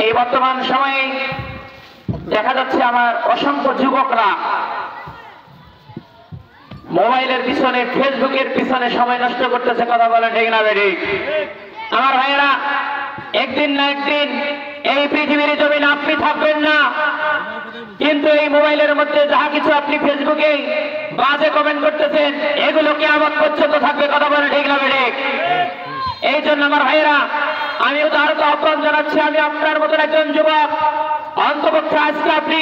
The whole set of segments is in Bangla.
এই বর্তমান সময়ে দেখা যাচ্ছে আমার অসংখ্য যুবকরা মোবাইলের পিছনে, ফেসবুকের পিছনে সময় নষ্ট করতেছে। কথা বলেন ঠিক না বেঠিক? আমার ভাইয়েরা, একদিন না একদিন এই পৃথিবীর জমিনে আপনি থাকবেন না, কিন্তু এই মোবাইলের মধ্যে যাহা কিছু আপনি ফেসবুকে বাজে কমেন্ট করতেছেন এগুলো কিয়ামত পর্যন্ত থাকবে। কথা বলেন ঠিক না বেঠিক? এই জন্য আমার ভাইয়েরা, আমি উদাহরণ আহ্বান জানাচ্ছি, আমি আপনার মতন একজন যুবক, অন্তপক্ষে আজকে আপনি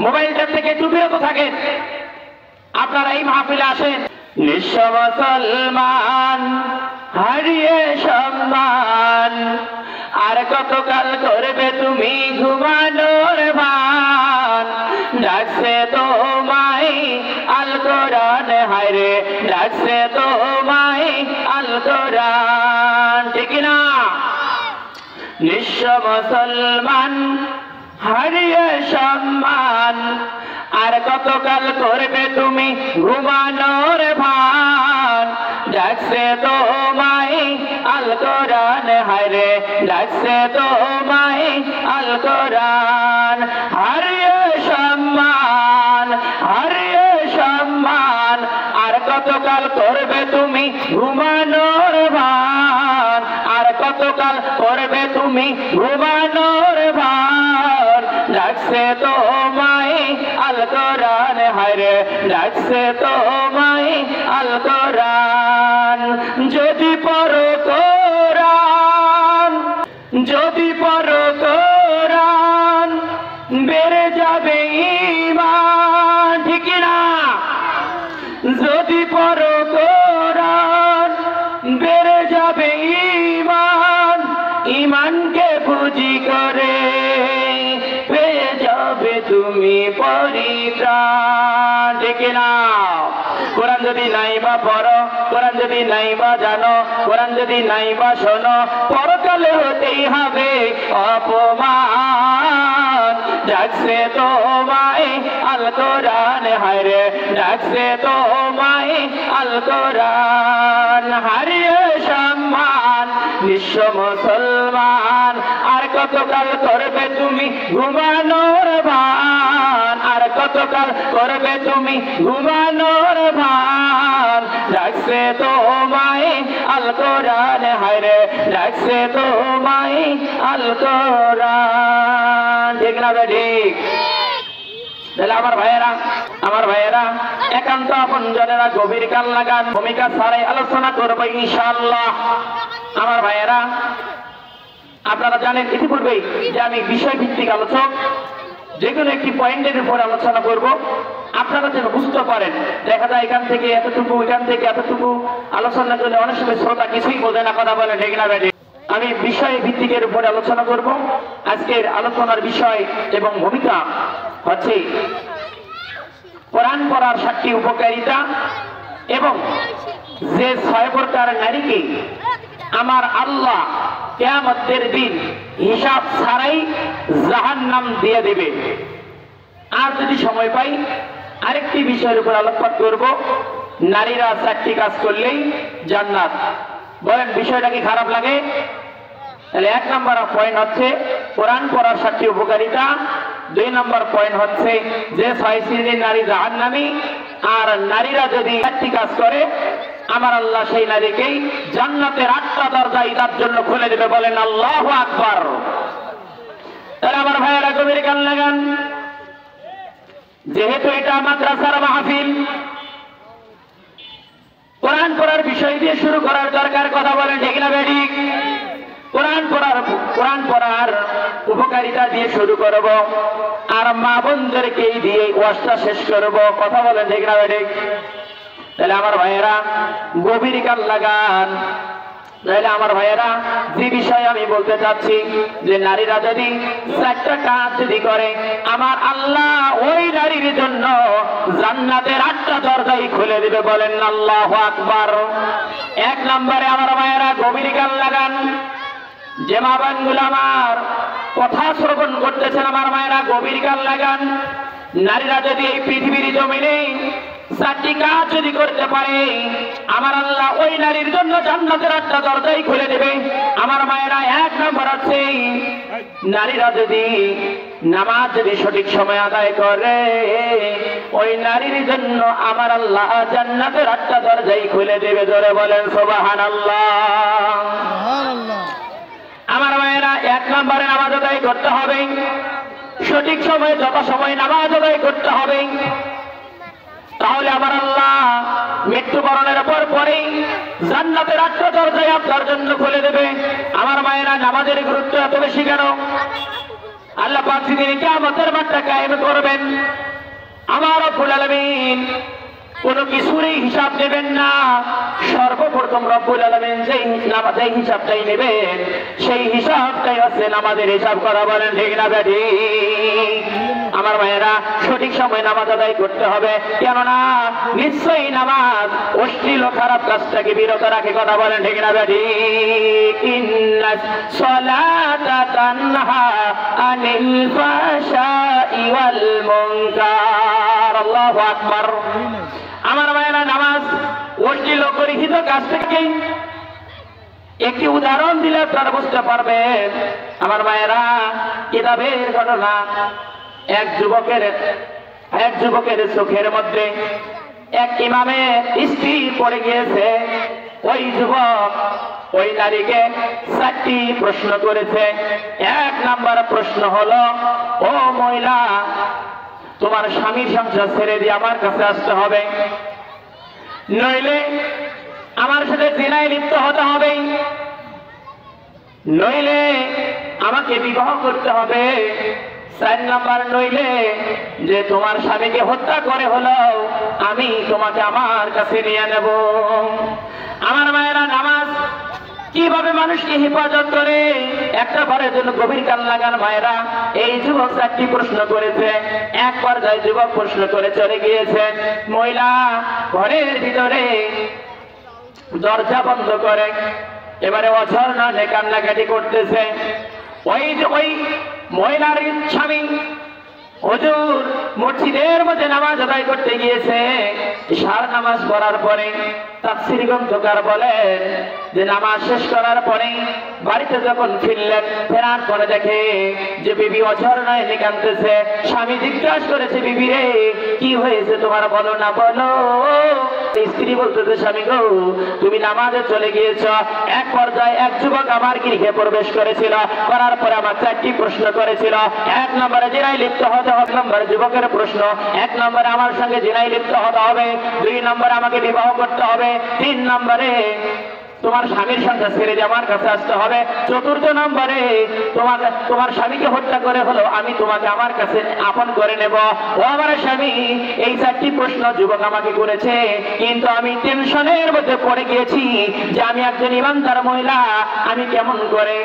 মোবাইলটা থেকে একটু বিরত থাকেন। আপনারা এই মাহফিলে আসেন। নিঃস্ব মুসলমান হারিয়ে সম্মান, আর কতকাল করবে তুমি ঘুমানোর ভান। ডাকছে তোমায় আল কোরআন, হায়রে ডাকছে তোমায় আল কোরআন, ঠিক না? নিঃস্ব মুসলমান হারিয়ে সম্মান, আর কতকাল করবে তুমি ঘুমানোর ভান। ডাকছে তোমায় আল কোরআন, হায়রে ডাকছে তোমায় আল কোরআন। হারিয়ে সম্মান, হারিয়ে সম্মান, আর কতকাল করবে তুমি ঘুমানোর ভান। আর কতকাল করবে তুমি ঘুমানোর ভান। ডাকছে তোমায় আল কোরআন, হায়রে ডাকছে তোমায় আল কোরআন। যদি পড়ো কোরআন, যদি পড়ো কোরআন, বেড়ে যাবে ঈমান, ঠিক না? যদি পড়ো কোরআন বেড়ে যাবে ঈমান, ঈমানকে পুঁজি করে পেয়ে যাবে তুমি পরিত্রাণ, ঠিক না? কোরআন যদি নাই বা পড়ো, কোরআন যদি নাই বা জানো, কোরআন যদি নাই বা শোনো, পরকালে হতেই হবে অপমান। ডাকছে তোমায় আল কোরআন, হায়রে ডাকছে তোমায় আল কোরআন। হারিয়ে সম্মান নিঃস্ব মুসলমান, আর কতকাল করবে তুমি ঘুমানোর ভান। আর কতকাল করবে তুমি ঘুমানোর ভান। ডাকছে তোমায় আল কোরআন, হায়রে ডাকছে তোমায় আল কোরআন, ঠিক না ঠিক? তাহলে আমার ভাইয়েরা, আমার ভাইয়েরা, একান্ত আপনজনেরা গভীর কান লাগান, ভূমিকা ছাড়াই আলোচনা করবো ইনশাআল্লাহ। আমার ভাইয়েরা, আপনারা জানেন ইতিপূর্বেই যে আমি বিষয় ভিত্তিক আলোচক, যে কোনো একটি পয়েন্টের উপর আলোচনা করব, আপনারা যেন বুঝতে পারেন। দেখা যায় এখান থেকে এতটুকু, এখান থেকে এতটুকু আলোচনা করলে অনেক সময় শ্রোতা কিছুই বোঝে না। কথা বলে ঠিক না বেঠিক? আমি বিষয় ভিত্তিকের উপরে আলোচনা করব। আজকের আলোচনার বিষয় এবং ভূমিকা হচ্ছে কোরআন পড়ার 7টি উপকারিতা, এবং যে 6 প্রকার নারীকে আমার আল্লাহ কিয়ামতের দিন হিসাব ছাড়াই জাহান্নাম দিয়ে দেবে। আর যদি সময় পাই আরেকটি বিষয়ের উপর আলোকপাত করব, নারীরা 4টি কাজ করলেই জান্নাত। বলেন বিষয়টা কি খারাপ লাগে? তাহলে 1 নম্বর পয়েন্ট হচ্ছে কোরআন পড়ার 7টি উপকারিতা। 2 নম্বর পয়েন্ট হচ্ছে যে 6 শ্রেণীর নারী জাহান্নামী, আর নারীরা যদি 4টি কাজ করে আমার আল্লাহ সেই নারীকেই জান্নাতের 8টা দরজা তার জন্য খুলে দেবে। বলেন আল্লাহু আকবার। তাহলে আমার ভাইয়েরা গভীর কান লাগান, যেহেতু এটা মাদ্রাসার মাহফিল, কোরআন পড়ার বিষয় দিয়ে শুরু করার দরকার। কথা বলেন ঠিক না বেঠিক? কোরআন পড়ার উপকারিতা দিয়ে শুরু করব, আর মা বোনদেরকে দিয়ে ওয়াজটা শেষ করব। কথা বলেন ঠিক না বেঠিক? তাহলে আমার ভাইয়েরা গভীর কান লাগান। তাহলে আমার ভাইয়েরা, যে বিষয়ে আমি বলতে চাচ্ছি যে নারীরা যদি 4টা কাজ যদি করে আমার আল্লাহ ওই নারীর জন্য জান্নাতের 8টা দরজাই খুলে দিবে। বলেন আল্লাহু আকবার। 1 নম্বরে আমার ভাইয়েরা গভীর কান লাগান, যে মা বোনগুলো আমার কথা শ্রবণ করতেছেন, আমার মায়েরা গভীর কান লাগান। নারীরা যদি এই পৃথিবীর জমিনে 4টি কাজ যদি করতে পারে আমার আল্লাহ ওই নারীর জন্য জান্নাতের 8টা দরজাই খুলে দেবে। আমার মায়েরা 1 নম্বর আছে নারীরা যদি নামাজ যদি সঠিক সময় আদায় করে, ওই নারীর জন্য আমার আল্লাহ জান্নাতের 8টা দরজাই খুলে দেবে। জোরে বলেন সুবহানাল্লাহ। আমার মায়েরা, 1 নম্বরে নামাজ আদায় করতে হবে সঠিক সময়ে, যত সময় নামাজ আদায় করতে হবে। তাহলে আমার আল্লাহ মৃত্যুবরণের পরেই জান্নাতের 8টা দরজায় আপনার জন্য খুলে দেবে। আমার মায়েরা, নামাজের গুরুত্ব এত বেশি কেন? আল্লাহ পাক যেদিন কিয়ামতের মাঠটা কায়েম করবেন, আমার রব্বুল আলামিন কোনো কিছুরই হিসাব নেবেন না। সর্বপ্রথম রব্বুল আলামিন যেই হিসাবটাই নেবেন, সেই হিসাবটাই হচ্ছে নামাজের হিসাব করা। বলেন ঠিক না বেঠিক? আমার ভাইয়েরা, সঠিক সময় নামাজ আদায় করতে হবে, কেননা নিশ্চয়ই নামাজ অশ্লীল খারাপ কাজটাকে বিরত রাখে। কথা বলেন ঠিক না বেঠিক? ইন্নাস সালাতা তানহা আনিল ফাহশাই ওয়াল মুনকার। আল্লাহু আকবার। আমার ভাইয়েরা, নামাজ অশ্লীল গৃহীত কাজ থেকে একটি উদাহরণ দিলে আপনারা বুঝতে পারবেন। আমার ভাইয়েরা, কিতাবের ঘটনা, এক যুবকের চোখের মধ্যে এক ইমামের স্ত্রী পড়ে গিয়েছে। ওই যুবক ওই নারীকে 4টি প্রশ্ন করেছে। 1 নম্বর প্রশ্ন হলো, ও মহিলা, তোমার স্বামীর সংসার ছেড়ে দিয়ে আমার কাছে আসতে হবে, নইলে আমার সাথে জিনায় লিপ্ত হতে হবে, নইলে আমাকে বিবাহ করতে হবে। 4 নম্বর, নইলে যে তোমার স্বামীকে হত্যা করে হলেও আমি তোমাকে আমার কাছে নিয়ে নেব। আমার মায়েরা, নামাজ কিভাবে মানুষকে হেফাজত করে, একটা বারের জন্য গভীর কান লাগান মায়েরা। এই যুবক 4টি প্রশ্ন করেছে। এক পর্যায়ে যুবক প্রশ্ন করে চলে গিয়েছে। মহিলা ঘরের ভিতরে দরজা বন্ধ করে এবারে অঝর না কান্নাকাটি করতেছে। ওই মহিলার স্বামী হুজুর মসজিদের মধ্যে নামাজ আদায় করতে গিয়েছে। ইশার নামাজ পড়ার পরে তাফসীর গ্রন্থকার বলেন যে নামাজ শেষ করার পরে বাড়িতে যখন ফিরলেন, ফেরার পরে দেখে যে বিবি অঝরনায় কাঁদতেছে। স্বামী জিজ্ঞাসা করেছে, বিবি রে, কি হয়েছে তোমার, বলো না বলো। স্ত্রী বলতেছে, স্বামী গো, তুমি নামাজে চলে গিয়েছ। এক পর্যায়ে এক যুবক আমার গৃহে প্রবেশ করেছিল, করার পরে আমার 4টি প্রশ্ন করেছিল। 1 নম্বরে জিনায় লিপ্ত হতে হবে। 1 নম্বরে যুবকের প্রশ্ন, 1 নম্বরে আমার সঙ্গে জিনায় লিপ্ত হতে হবে, 2 নম্বরে আমাকে বিবাহ করতে হবে, 3 নম্বরে তোমার স্বামীর সংসার ছেড়ে দিয়ে আমার কাছে আসতে হবে, 4র্থ নম্বরে তোমার স্বামীকে হত্যা করে হলো আমি তোমাকে আমার কাছে আপন করে নেব। ও আমার স্বামী, এই 4টি প্রশ্ন যুবক আমাকে করেছে, কিন্তু আমি টেনশনের মধ্যে পড়ে গিয়েছি যে আমি একজন ইমানদার মহিলা, আমি কেমন করে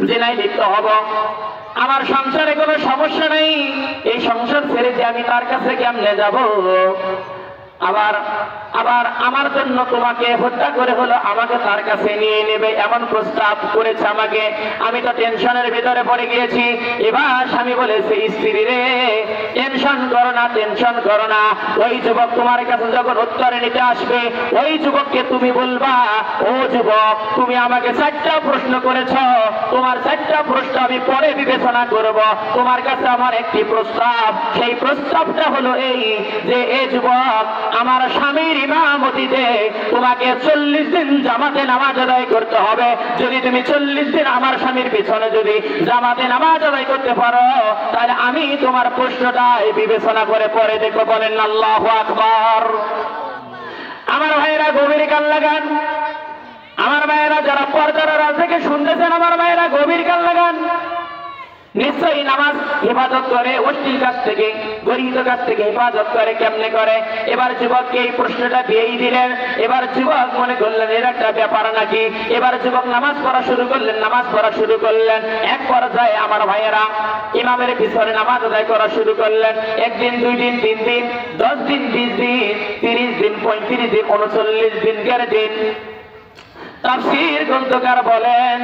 জিনায় লিপ্ত হব? আমার সংসারে কোনো সমস্যা নেই, এই সংসার ছেড়ে যে আমি তার কাছে কেমনে যাব? আবার আমার জন্য তোমাকে হত্যা করে হলো আমাকে তার কাছে নিয়ে নেবে, এমন প্রস্তাব করেছে আমাকে। আমি তো টেনশনের ভিতরে পড়ে গিয়েছি। এবার স্বামী বলেছে, স্ত্রী রে, টেনশন করো না, টেনশন করো না। ওই যুবক তোমার কাছে যখন উত্তরে নিতে আসবে, ওই যুবককে তুমি বলবা, ও যুবক, তুমি আমাকে 4টা প্রশ্ন করেছ, তোমার 4টা প্রশ্ন আমি পরে বিবেচনা করব। তোমার কাছে আমার একটি প্রস্তাব, সেই প্রস্তাবটা হলো এই যে, এ যুবক, আমার স্বামীর ইমামতিতে তোমাকে 40 দিন জামাতে নামাজ আদায় করতে হবে। যদি তুমি 40 দিন আমার স্বামীর পিছনে যদি জামাতে নামাজ আদায় করতে পারো, তাহলে আমি তোমার প্রশ্নটাই বিবেচনা করে পরে দেখো। বলেন আল্লাহু আকবার। আমার ভাইয়েরা, গভীর কান লাগান। আমার ভাইয়েরা, যারা পর্দার আড়াল থেকে শুনতেছেন, আমার ভাইয়েরা গভীর কান লাগান। নিশ্চয়ই নামাজ হেফাজত করে অশ্লীল কাজ থেকে, গরিব কাজ থেকে হেফাজত করে। কেমনে করে? এবার যুবককে এই প্রশ্নটা দিয়েই দিলেন। এবার যুবক মনে করলেন এর একটা ব্যাপার নাকি। এবার যুবক নামাজ পড়া শুরু করলেন। এক পর্যায়ে আমার ভাইয়েরা ইমামের পিছনে নামাজ আদায় করা শুরু করলেন। 1 দিন, 2 দিন, 3 দিন, 10 দিন, 20 দিন, 30 দিন, 35 দিন, 39 দিন, 40 দিন। তাফসীর গ্রন্থকার বলেন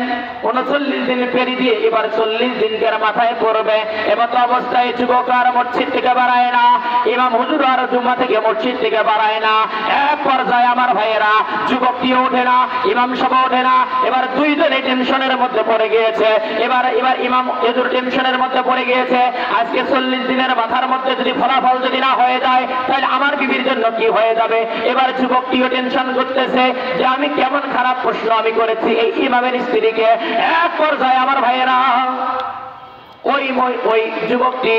39 দিন পেরি দিয়ে এবার 40 দিনকার মাথায় পড়বে। এমত অবস্থায় যুবক আর মসজিদ থেকে বাড়ায় না, ইমাম হুজুর আর জুম্মা থেকে মসজিদ থেকে বাড়ায় না। এক পর্যায়ে আমার ভাইয়েরা যুবকটি ওঠে না, ইমাম সাহেব ওঠে না। এবার দুইজনে টেনশনের মধ্যে পড়ে গিয়েছে। এবার ইমাম হুজুর টেনশনের মধ্যে পড়ে গিয়েছে, আজকে 40 দিনের মাথার মধ্যে যদি ফলাফল যদি না হয়ে যায় তাহলে আমার বিবির জন্য কি হয়ে যাবে। এবার যুবকটিও টেনশন করতেছে যে আমি কেমন খারাপ প্রশ্ন আমি করেছি এই ইমামের স্ত্রীকে। এক পর্যায়ে আমার ভাইয়েরা ওই যুবকটি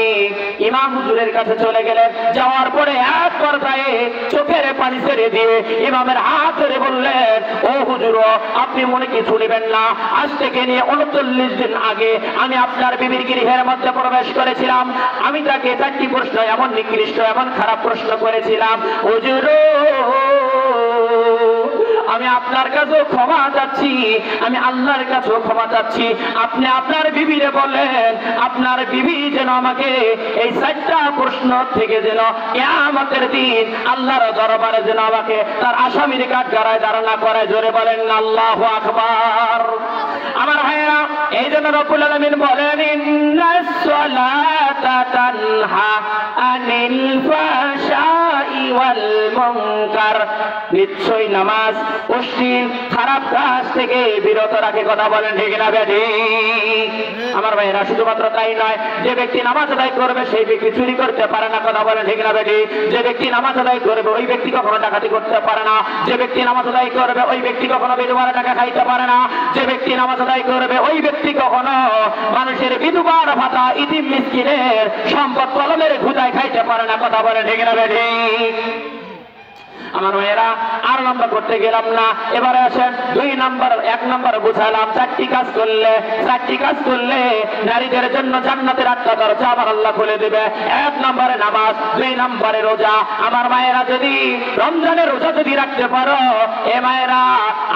ইমাম হুজুরের কাছে চলে গেলেন। যাওয়ার পরে এক পর্যায়ে চোখের পানি ছেড়ে দিয়ে ইমামের হাত ধরে বললেন, ও হুজুর, আপনি মনে কিছু নেবেন না, আজ থেকে নিয়ে 39 দিন আগে আমি আপনার বিবির গৃহের মধ্যে প্রবেশ করেছিলাম। আমি তাকে 4টি প্রশ্ন এমন নিকৃষ্ট এমন খারাপ প্রশ্ন করেছিলাম। হুজুর, আমি আপনার কাছেও ক্ষমা চাচ্ছি, আমি আল্লাহর কাছেও ক্ষমা চাচ্ছি। আপনি আপনার বিবিরে বলেন আপনার বিবি যেন আমাকে এই 4টা প্রশ্ন থেকে যেন কিয়ামতের দিন আল্লাহর দরবারে যেন আমাকে তার আসামির কাঠগড়ায় দাঁড়ানো করে। জোরে বলেন আল্লাহু আকবার। আমার ভাইয়েরা, এই জন্য রব্বুল আলামিন বলেন, ইন্নাস সালাতা তানহা আনিল ফাহশাই ওয়াল মুনকার, নিশ্চয়ই নামাজ অশ্লীল খারাপ কাজ থেকে বিরত রাখে। কথা বলেন ঠিক না বেঠি? আমার ভাইয়েরা, শুধুমাত্র তাই নয়, যে ব্যক্তি নামাজ আদায় করবে সেই ব্যক্তি চুরি করতে পারে না। কথা বলেন ঠিক না বেঠি? যে ব্যক্তি নামাজ আদায় করবে ওই ব্যক্তি কখনো ডাকাতি করতে পারে না। যে ব্যক্তি নামাজ আদায় করবে ওই ব্যক্তি কখনো বিধবার টাকা খাইতে পারে না। যে ব্যক্তি নামাজ আদায় করবে ওই ব্যক্তি কখনো মানুষের বিধবার ভাতা ইতিম মিসকিনের সম্পদ কলমের ঘুদায় খাইতে পারে না। কথা বলেন ঠিক না বেঠি? আমার মেয়েরা, আর লম্বা করতে গেলাম না, এবারে আসেন 2 নাম্বার। 1 নাম্বার বুঝালাম 4টি কাজ করলে নারীদের জন্য জান্নাতের 8টা দরজা আমার আল্লাহ খুলে দেবে। 1 নম্বরে নামাজ, 2 নম্বরে রোজা। আমার মায়েরা, যদি রমজানের রোজা যদি রাখতে পারো, এ মায়েরা,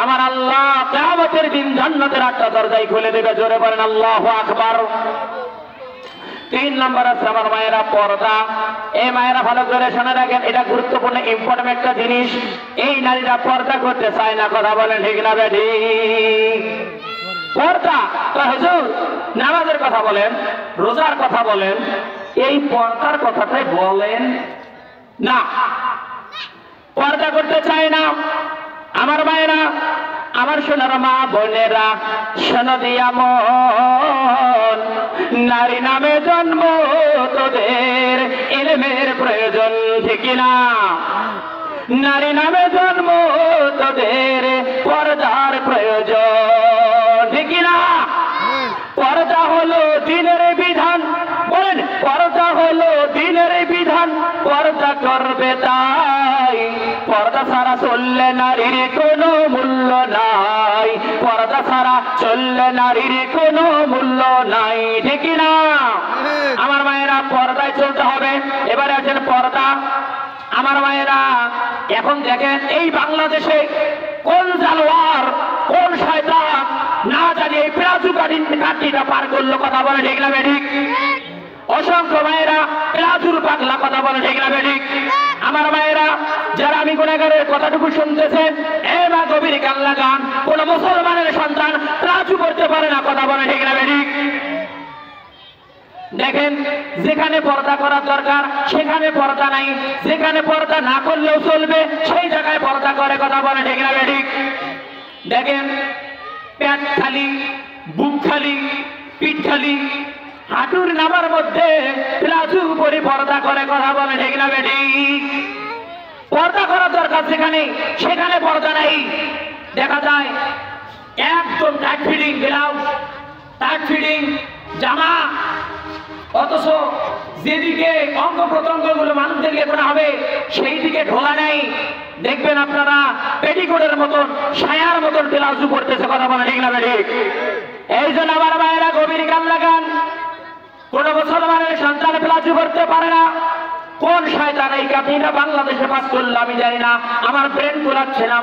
আমার আল্লাহ কিয়ামতের দিন জান্নাতের 8টা দরজাই খুলে দেবে। জোরে বলেন আল্লাহু আকবার। 3 নম্বর আছে আমার মায়েরা পর্দা। এই মায়েরা ভালো করে শুনে রাখেন, এটা গুরুত্বপূর্ণ ইম্পর্টেন্ট একটা জিনিস। এই নারীরা পর্দা করতে চায় না। কথা বলেন ঠিক না বেঠি? পর্দা হুজুর নামাজের কথা বলেন, রোজার কথা বলেন, এই পর্দার কথাটাই বলেন না। পর্দা করতে চায় না। আমার মায়েরা, আমার সোনার মা বোনেরা, শোনো দিয়া মন, নারী নামে জন্ম তোদের ইলমের প্রয়োজন ঠিক না? নারী নামে জন্ম তোদের পর্দার প্রয়োজন ঠিক না? পর্দা হলো দ্বীনের বিধান। বলেন, পর্দা হলো দ্বীনের বিধান, পর্দা করবে তাই। পর্দা ছাড়া চললে নারীর কোনো মূল্য নাই। পর্দা ছাড়া চললে নারীর কোনো মূল্য নাই ঠিক না? আমার মায়েরা, পর্দায় চলতে হবে। এবারে আছেন পর্দা। আমার মায়েরা, এখন দেখেন এই বাংলাদেশে কোন জানোয়ার, কোন শয়তান না জানি এই প্লাজু কাঠিটা পার করলো। কথা বলে ঠিক না বেঠিক? অসংখ্য মায়েরা প্লাজুর পাগলা। কথা বলে ঠিক না বেঠিক? আমার মায়েরা, যারা আমি গুনাহগারের কথাটুকু শুনতেছেন, এ মা গভীর কান লাগান, কোন মুসলমানের সন্তান প্লাজু করতে পারে না। কথা বলে ঠিক না বেঠিক? দেখেন, যেখানে পর্দা করার দরকার সেখানে পর্দা নাই, যেখানে পর্দা না করলেও চলবে সেই জায়গায় পর্দা করে। কথা বলে ঠিক না বেঠিক? দেখেন, পেট খালি, বুক খালি, পিঠ খালি, হাঁটুর নামার মধ্যে প্লাজু পরে পর্দা করে। কথা বলে ঠিক না বেঠিক? পর্দা করার দরকার যেখানে সেখানে পর্দা নাই। দেখা যায় একদম tight fitting blouse, tight fitting জামা, অথচ যেদিকে অঙ্গ প্রত্যঙ্গ গুলো মানুষদেরকে করা হবে সেই দিকে ঢোলা নাই। দেখবেন আপনারা পেটিকোটের মতন, সায়ার মতন প্লাজু পড়তেছে। কথা বলে ঠিক না বেঠিক? এই জন্য আমার মায়েরা গভীর কান লাগান, কোন মুসলমানের সন্তান প্লাজু করতে পারে না। কোন শয়তান এই কাঠিটা বাংলাদেশে পাস করলো আমি জানি না। আমার ব্রেন পুরাচ্ছে না।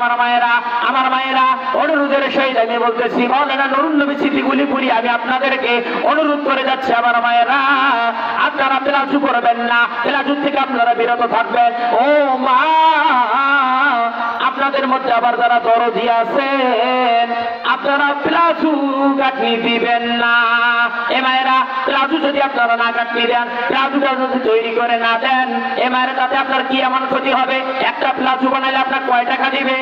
আমার মায়েরা, অনুরোধের সহিত আমি বলতেছি, মৌলানা নুরুন নবী স্মৃতিগুলি পুরি আমি আপনাদেরকে অনুরোধ করে যাচ্ছি। আমার মায়েরা, আপনারা প্লাজু করবেন না, প্লাজু থেকে আপনারা বিরত থাকবেন। ও মা, আপনার আপনাদের মধ্যে আবার যারা দরজি আছেন আপনারা প্লাজু কাটনি দিবেন না। এ মায়েরা প্লাজু যদি আপনারা না কাটনি দেন, প্লাজুটা যদি তৈরি করে না দেন, এ মায়েরা তাতে আপনার কি এমন ক্ষতি হবে? একটা প্লাজু বানাইলে আপনার কয় টাকা দিবে?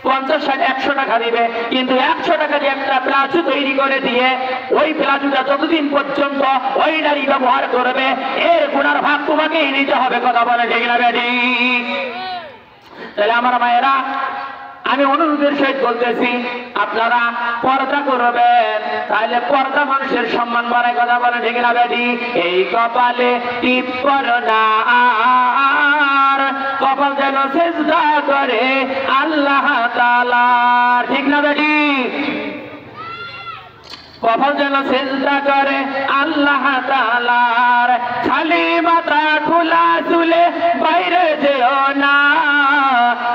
50, 60, 100 টাকা দিবে। কিন্তু 100 টাকা দিয়ে একটা প্লাজু তৈরি করে দিয়ে ওই প্লাজুটা যতদিন পর্যন্ত ওই নারী ব্যবহার করবে এর গুনার ভাগ তোমাকেই নিতে হবে। কথা বলে ঠিক না বেটি? তাহলে আমার মায়েরা আমি অনুরোধের সহিত বলতেছি আপনারা পর্দা করবেন, তাহলে পর্দা মানুষের সম্মান বাড়ায়। কথা বলে ঠিক না বেটি? এই কপালে টিপ করো না আর কপাল যেন সিজদা করে আল্লাহ তাআলা। ঠিক না বেটি? কপাল যেন সিজদা করে আল্লাহ তাআলার। খালি মাথা খোলা চুলে বাইরে যেও না,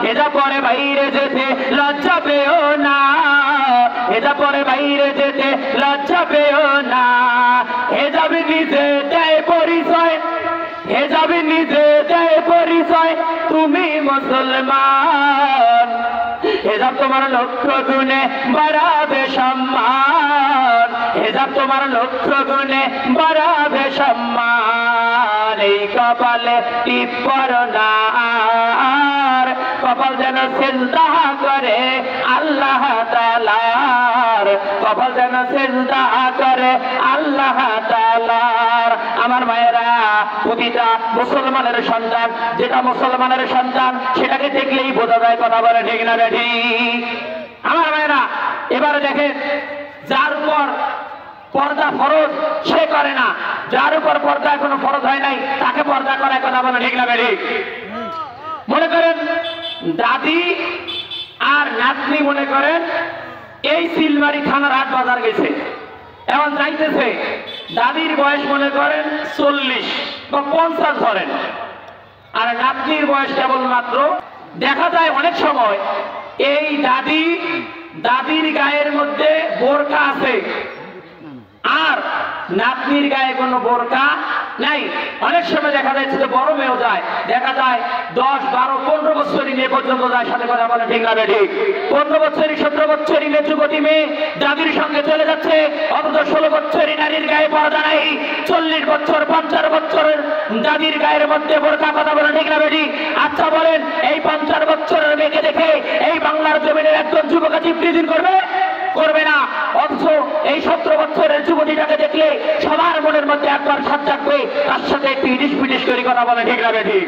হেজা পরে বাইরে যেতে লজ্জা পেও না, হেজা পরে বাইরে যেতে লজ্জা পেও না। হেজাবি নিজে দেয় পরিচয়, হেজাবি নিজে দেয় পরিচয় তুমি মুসলমান। হেজাব তোমার লক্ষ গুণে বাড়াবে সম্মান, হেজাব তোমার লক্ষ গুণে বাড়াবে সম্মান। এই কপালে টিপ করো না আর কপাল যেন সিজদা করে আল্লাহ তাআলার, কপাল যেন সিজদা করে আল্লাহ তাআলার। আমার মায়েরা প্রতিটা মুসলমানের সন্তান, যেটা মুসলমানের সন্তান সেটাকে দেখলেই বোঝা যায়। কথা বলে ঠিক না বেঠি? আমার মায়েরা এবারে দেখেন, যার উপর পর্দা ফরজ সে করে না, যার উপর পর্দা এখনো ফরজ হয় নাই তাকে পর্দা করায়। কথা বলে ঠিক না বেঠি? মনে করেন দাদি আর নাতনি মনে করেন এই সিলমারি থানার হাট বাজার গেছে, এখন যাইতেছে, দাদির বয়স মনে করেন 40 বা 50 ধরেন, আর নাতনির বয়স কেবলমাত্র। দেখা যায় অনেক সময় এই দাদির গায়ের মধ্যে বোরকা আছে আর নাতনির গায়ে কোনো বোরকা নাই। অনেক সময় দেখা যাচ্ছে যে বড় মেয়েও যায়, দেখা যায় 10, 12, 15 বছরই মেয়ে পর্যন্ত যায়। সাথে কথা বলে ঠিক না ঠিক? 15 বছরই 17 বছরই মেয়ে যুবতী মেয়ে দাদির সঙ্গে চলে যাচ্ছে, অথচ 16 বছরই নারীর গায়ে পর্দা নাই, 40 বছর 50 বছরের দাদির গায়ের মধ্যে বোরকা। কথা বলে ঠিক না বেটি? আচ্ছা বলেন, এই 50 বছরের মেয়েকে দেখে এই বাংলার জমিনের একজন যুবক প্রীতির করবে? করবে না। অথচ এই 17 বছরের যুবতীটাকে দেখলে সবার মনের মধ্যে একবার সাথ থাকবে, তার সাথে একটু ইডিশ পিডিশ করে কথা বলে ঠিক না বেটি?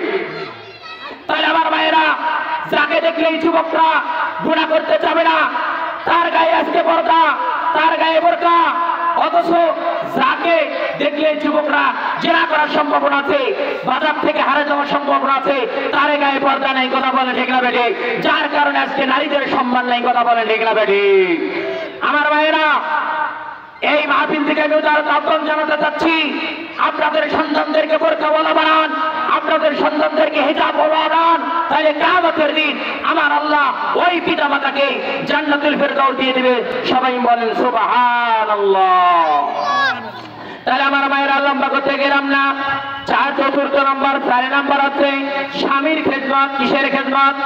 তাহলে আমার মায়েরা, যাকে দেখলে এই যুবকরা গুনাহ করতে যাবে না, তার গায়ে আজকে পর্দা, তার গায়ে বোরকা, অথচ যাকে দেখলে যুবকরা জেনা করার সম্ভাবনা আছে, বাজার থেকে হারে যাওয়ার সম্ভাবনা আছে, তার গায়ে পর্দা নাই। কথা বলে ঠিক না বেটি? যার কারণে আজকে নারীদের সম্মান নাই। কথা বলে ঠিক না বেটি? আমার ভাইয়েরা, এই মাহফিল থেকে আমি উদারতা আহ্বান জানাতে চাচ্ছি, আপনাদের সন্তানদেরকে বোরকাওয়ালা বানান, আপনাদের সন্তানদেরকে হিজাবওয়ালা বানান, তাহলে কিয়ামতের দিন আমার আল্লাহ ওই পিতা মাতাকে জান্নাতুল ফেরদাউস দিয়ে দিবে। সবাই বলেন সুবহানাল্লাহ। তাহলে আমার মায়েরা লম্বা করতে গেলাম না। 4 নম্বর 4 নম্বর আছে স্বামীর খেদমত। কিসের খেদমত?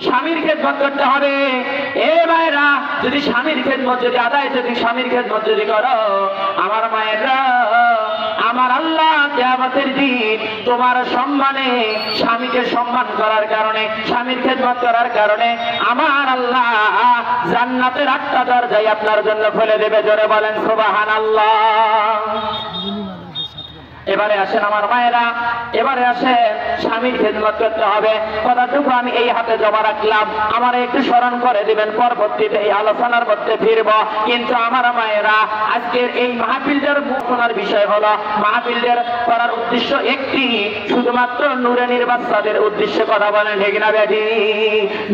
স্বামীর খেদমত করতে হবে। এ মায়েরা, যদি স্বামীর খেদমত যদি আদায়, যদি স্বামীর খেদমত যদি করো, আমার মায়েরা, আমার আল্লাহ কিয়ামতের দিন তোমার সম্মানে, স্বামীকে সম্মান করার কারণে, স্বামীর খেদমত করার কারণে আমার আল্লাহ জান্নাতের 8টা দরজাই আপনার জন্য খুলে দেবে। জোরে বলেন সুবহানাল্লাহ। এবারে আসেন আমার মায়েরা, এবারে আসেন স্বামীর খেদমত করতে হবে। কথাটুকু আমি এই হাতে জমা রাখলাম, আমার একটু স্মরণ করে দিবেন, পরবর্তীতে এই আলোচনার মধ্যে ফিরব। কিন্তু আমার মায়েরা, আজকের এই মাহফিলটার শোনার বিষয় হলো, মাহফিলটার করার উদ্দেশ্য একটি, শুধুমাত্র নুরানির বাচ্চাদের উদ্দেশ্যে। কথা বলেন ঠিক না বেটি?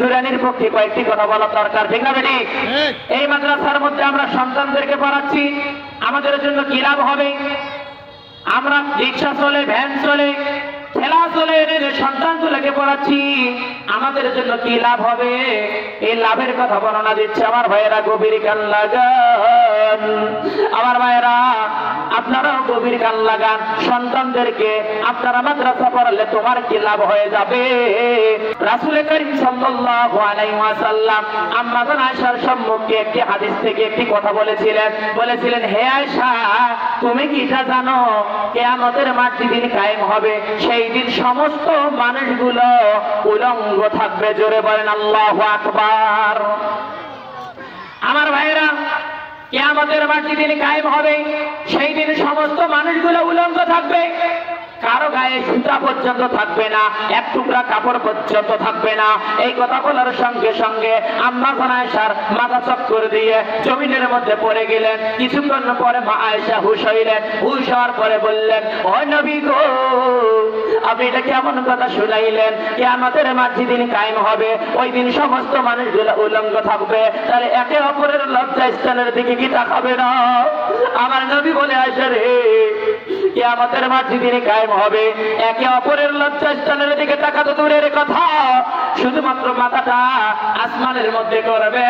নুরানির পক্ষে কয়েকটি কথা বলা দরকার, ঠিক না বেটি? এই মাদ্রাসার মধ্যে আমরা সন্তানদেরকে পড়াচ্ছি, আমাদের জন্য কি লাভ হবে? আমরা রিক্সা চলে, ভ্যান চলে, ঠেলা চলে, সন্তানগুলোকে পড়াচ্ছি, আমাদের জন্য কি লাভ হবে? এই লাভের কথা বর্ণনা দিচ্ছে আমার ভাইয়েরা। গভীর কান লাগান আমার ভাইয়েরা, আপনারাও গভীর কান লাগান। সন্তানদেরকে আপনারা মাদ্রাসা পড়ালে তোমার কি লাভ হয়ে যাবে? রাসূল করিম সাল্লাল্লাহু আলাইহি ওয়াসাল্লাম আম্মা জান আয়েশার সম্মুখে একটি হাদিস থেকে একটি কথা বলেছিলেন, হে আয়েশা, তুমি কি এটা জানো কিয়ামতের মাঠ যেদিন কায়েম হবে সেই দিন সমস্ত মানুষগুলো উলঙ্গ থাকবে। জোরে বলেন আল্লাহু আকবার। আমার ভাইরা, কিয়ামতের মাঠ যেদিন কায়েম হবে সেই দিন সমস্ত মানুষগুলো উলঙ্গ থাকবে। কারো গায়ে সুতা পর্যন্ত থাকবে না, এক টুকরা কাপড় পর্যন্ত থাকবে না। এই কথা বলার সঙ্গে সঙ্গে আম্মা জান আয়েশার মাথা চক্কর দিয়ে জমিনের মধ্যে পড়ে গেলেন। কিছুক্ষণ পরে মা আয়েশা হুঁশ হইলেন। হুঁশ হওয়ার পরে বললেন, ও নবী গো, আপনি এটা কেমন কথা শুনাইলেন? কিয়ামতের মাঠ যেদিন কায়েম হবে ওই দিন সমস্ত মানুষগুলো উলঙ্গ থাকবে, তাহলে একে অপরের লজ্জা স্থানের দিকে কি তাকাবে না? আমার নবী বলে, আয়েশা রে, কিয়ামতের মাঠ যেদিন কায়েম হবে একে অপরের লজ্জাস্থানের দিকে তাকাতো দূরের কথা, শুধুমাত্র মাথাটা আসমানের মধ্যে করবে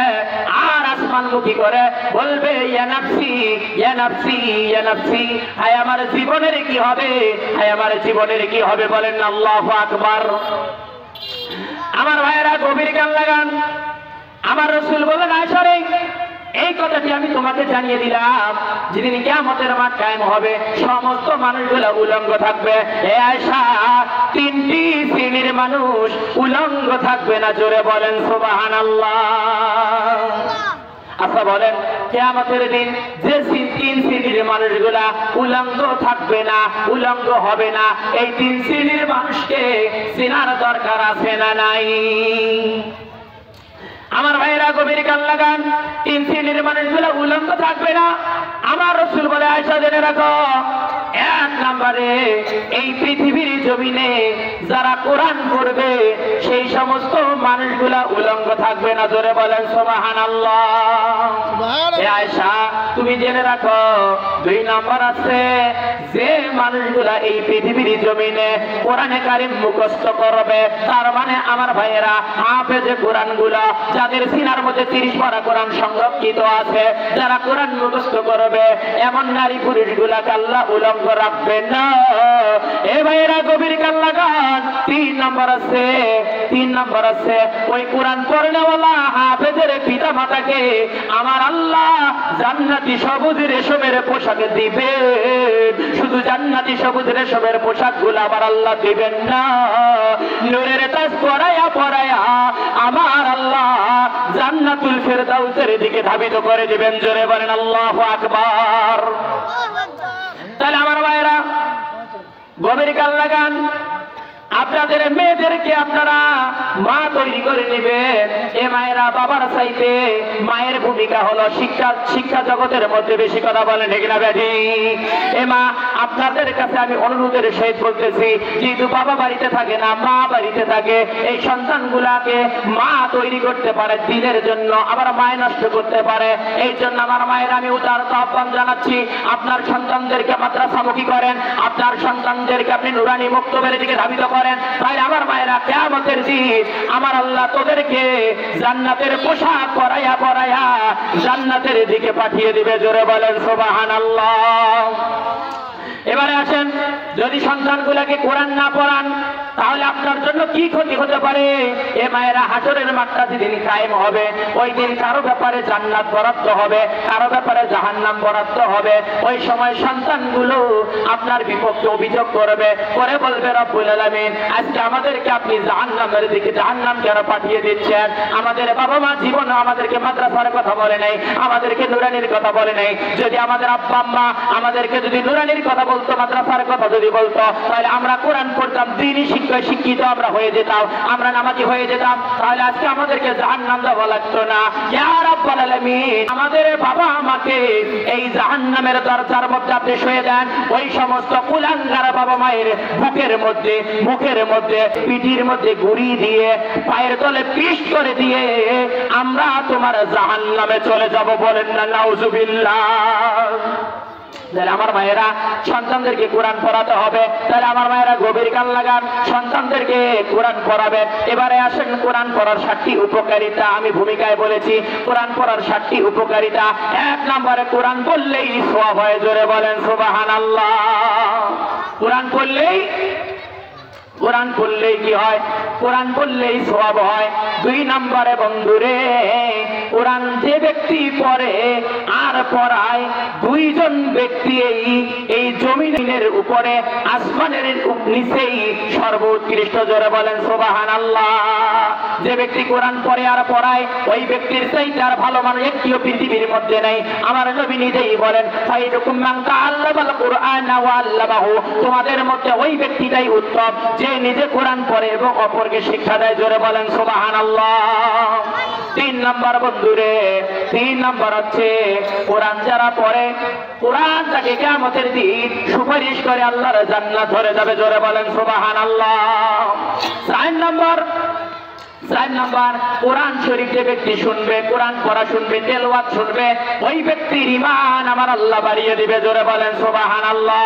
আর আসমানমুখী করে বলবে, ইয়া নাফসি ইয়া নাফসি ইয়া নাফসি, হায় আমার জীবনের কি হবে, হায় আমার জীবনের কি হবে? বলেন না আল্লাহু আকবার। আমার ভাইয়েরা, গভীর কান লাগান। আমার রাসূল বলেন, আয়েশা রে, এই কথাটি আমি তোমাকে জানিয়ে দিলাম, যেদিন কিয়ামতের মাঠ কায়েম হবে সমস্ত মানুষগুলো উলঙ্গ থাকবে। হে আয়েশা, তিনটি শ্রেণীর মানুষ উলঙ্গ থাকবে না। জোরে বলেন সুবহানাল্লাহ। আচ্ছা বলেন, কিয়ামতের দিন যে তিন শ্রেণীর মানুষগুলা উলঙ্গ থাকবে না, উলঙ্গ হবে না, এই তিন শ্রেণীর মানুষকে চেনার দরকার আছে না নাই? আমার ভাইয়েরা, গভীর কান লাগান। তিন শ্রেণীর মানুষগুলো উলঙ্গ থাকবে না। আমার রাসূল বলে, আয়েশা জেনে রাখো, এক নম্বরে এই পৃথিবীর জমিনে যারা কোরআন পড়বে সেই সমস্ত মানুষগুলা উলঙ্গ থাকবে না। জোরে বলেন সুবহানাল্লাহ। হে আয়েশা, তুমি জেনে রাখো, দুই নম্বর আছে যে মানুষগুলা এই পৃথিবীর জমিনে কোরআনে কারীম মুখস্থ করবে, তার মানে আমার ভাইয়েরা, হাফেজে কোরআন গুলা যাদের সিনার মধ্যে 30 পারা কোরআন সংরক্ষিত আছে, যারা কোরআন মুখস্থ করবে, এমন নারী পুরুষ গুলাকে আল্লাহ উলঙ্গ রাখবেন না। এ ভাইয়েরা, গভীর কান লাগান। তিন নম্বর আছে ওই কোরআন পড়নেওয়ালা হাফেজের পিতা মাতাকে আমার আল্লাহ জান্নাতি সবুজ রেশমের পোশাক দিবে। শুধু জান্নাতি সবুজ রেশমের পোশাক গুলো আমার আল্লাহ দিবেন না, নূরের তাজ পরায়া আমার আল্লাহ জান্নাতুল ফেরদাউসের দিকে ধাবিত করে দিবেন। জোরে বলেন আল্লাহু আকবার। তাহলে আমার ভাইরা, গভীর কান লাগান। আপনাদের মেয়েদেরকে আপনারা মা তৈরি করে নেবেন। এ মায়েরা বাবার চাইতে মায়ের ভূমিকা হলো শিক্ষা জগতের মধ্যে বেশি কথা বলেন, ঠিক না বেঠি? এ মা, আপনাদের কাছে আমি অনুরোধের সহিত বলতেছি, যেহেতু বাবা বাড়িতে থাকে না, মা বাড়িতে থাকে, এই সন্তানগুলাকে মা তৈরি করতে পারে দিনের জন্য, আবার মায় নষ্ট করতে পারে। এই জন্য আমার মায়ের আমি উদারতা আহ্বান জানাচ্ছি, আপনার সন্তানদেরকে মাদ্রাসামুখী করেন, আপনার সন্তানদেরকে আপনি নুরানি মক্তবের দিকে ধাবিত করেন। তাই আমার মায়েরা, কিয়ামতের দিন আমার আল্লাহ তোদেরকে জান্নাতের পোশাক পরাইয়া জান্নাতের দিকে পাঠিয়ে দিবে। জোরে বলেন সুবহানাল্লাহ। এবারে আসেন, যদি সন্তানগুলোকে কোরআন না পড়ান তাহলে আপনার জন্য কি ক্ষতি হতে পারে? এ মায়েরা, হাসরের মাঠটা যেদিন কায়েম হবে ওই দিন কারো ব্যাপারে জান্নাত বরাদ্দ হবে, কারো ব্যাপারে জাহান্নাম বরাদ্দ হবে। ওই সময় সন্তানগুলো আপনার বিপক্ষে অভিযোগ করবে, করে বলবে, রব্বুল আলামিন, আজকে আমাদেরকে আপনি জাহান্নামের দিকে, জাহান্নাম কেন পাঠিয়ে দিচ্ছেন? আমাদের বাবা মা জীবনে আমাদেরকে মাদ্রাসার কথা বলে নাই, আমাদেরকে নুরানির কথা বলে নাই। যদি আমাদের আব্বা আম্মা আমাদেরকে যদি নুরানির কথা বলতো, মাদ্রাসার কথা যদি বলতো, তাহলে আমরা কোরআন পড়তাম, দ্বীনি শিক্ষায় শিক্ষিত আমরা হয়ে যেতাম, আমরা নামাজি হয়ে যেতাম, তাহলে আজকে আমাদেরকে জাহান্নাম দেওয়া লাগতো না। ইয়া রাব্বুল আলামিন, আমাদের বাবা আমাকে এই জাহান্নামের দরজার মধ্যে আপনি শুয়ে দেন। ওই সমস্ত কুলাঙ্গার বাবা মায়ের বুকের মধ্যে, মুখের মধ্যে, পিঠির মধ্যে গুড়ি দিয়ে, পায়ের তলে পিষ্ট করে দিয়ে আমরা তোমার জাহান্নামে চলে যাব। বলেন না নাউজুবিল্লাহ। তাহলে আমার মায়েরা সন্তানদেরকে কোরআন পড়াতে হবে। তাহলে আমার মায়েরা গভীর কান লাগান, সন্তানদেরকে কোরআন পড়াবেন। এবারে আসেন কোরআন পড়ার 7টি উপকারিতা। আমি ভূমিকায় বলেছি কোরআন পড়ার 7টি উপকারিতা। 1 নম্বরে কোরআন পড়লেই সওয়াব হয়, জোরে বলেন সুবহানাল্লাহ। কোরআন পড়লেই কি হয়? কোরআন পড়লেই সওয়াব হয়। 2 নম্বরে বন্ধুরে, কোরআন যে ব্যক্তি পড়ে আর পড়ায়, 2 জন ব্যক্তি এই জমিনের উপরে আসমানের নিচেই সর্বোৎকৃষ্ট, জোরে বলেন সুবহানাল্লাহ। যে ব্যক্তি কোরআন পড়ে আর পড়ায়, ওই ব্যক্তির চাইতে আর ভালো মানুষ একটিও পৃথিবীর মধ্যে নেই। আমার নবী নিজেই বলেন, ফাইদুকুম মান তাআল্লামাল কুরআনা ওয়া আল্লামাহু, তোমাদের মধ্যে ওই ব্যক্তিটাই উত্তম যে নিজে কোরআন পড়ে এবং অপরকে শিক্ষা দেয়, জোরে বলেন সুবহানাল্লাহ। 3 নম্বর বন্ধুরে, 3 নম্বর হচ্ছে কোরআন যারা পড়ে, কোরআন তাকে কিয়ামতের দিন সুপারিশ করে আল্লাহর জান্নাত ধরে যাবে, জোরে বলেন সুবহানাল্লাহ। 4 নম্বর, কোরআন শরীফ যে ব্যক্তি শুনবে, কোরআন পড়া শুনবে, তেলাওয়াত শুনবে, ওই ব্যক্তির ঈমান আমার আল্লাহ বাড়িয়ে দিবে, জোরে বলেন সুবহানাল্লাহ।